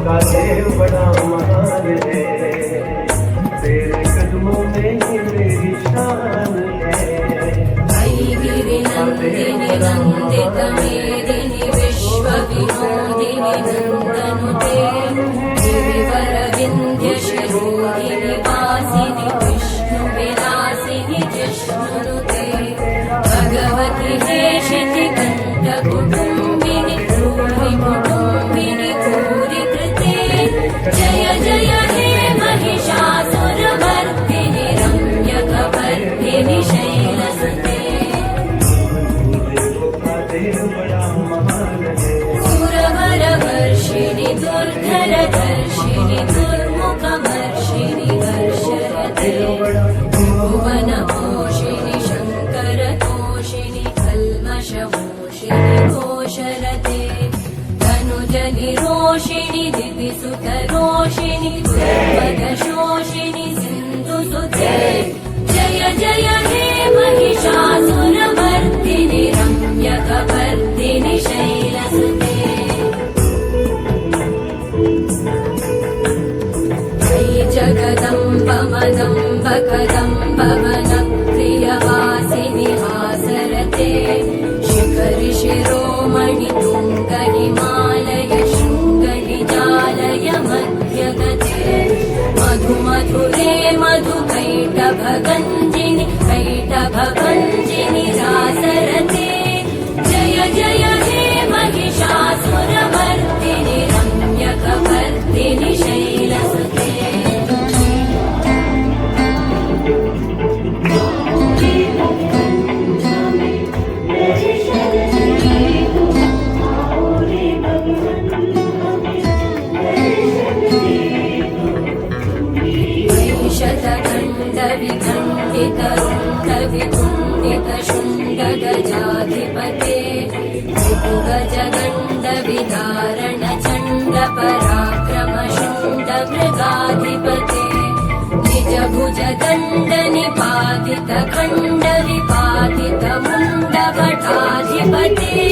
का देव बड़ा महान है, तेरे कदमों में ही मेरी शान है। गिरिनन्दिनि नन्दित मेदिनि विश्व विनोदिनि नन्दनुते गिरिवर विन्ध्य शिरोधिनि वासिनि विष्णु विलासिनि जिष्णुनुते भगवति हेशिति कण्ठ कुटुम्बिनि भूमि कुटुम्बिनि भूरि कृते जय जय हे महिषासुरमर्दिनि रम्यकपर्दिनि शैलसुते सुरवरवर्षिणि दुर्धरधर्षिणि दुर्मुखमर्षिणि वर्षरते भुवनपोषिणि शङ्करतोषिणि कल्मषमोषिणि घोषरते धनुजनिरोषिणि दिविसुतरोषिणि दुर्मदशोषिणि सिन्धुसुते जय जय हे महिषासुरमर्दिनि रम्यकपर्दिनि शैलसुते जगदम्ब मदम्ब कदम्ब वनप्रियवासिनि हासरते शिखरि शिरोमणि तुङ्ग हिमालय शृङ्गनिजालय मध्यगते मधु मधुरे मधुकैटभगञ्जिनि कैटभगञ्जिनि रासरते जय जय हे महिषासुरमर्दिनि रम्यकपर्दिनि शैलसुते शूण्डगजाधिपते त्रिभुगजगण्डविधारण चण्ड पराक्रम शूण्ड मृगाधिपते निजभुज दण्ड निपातित खण्ड विपातित मुण्ड भटाधिपते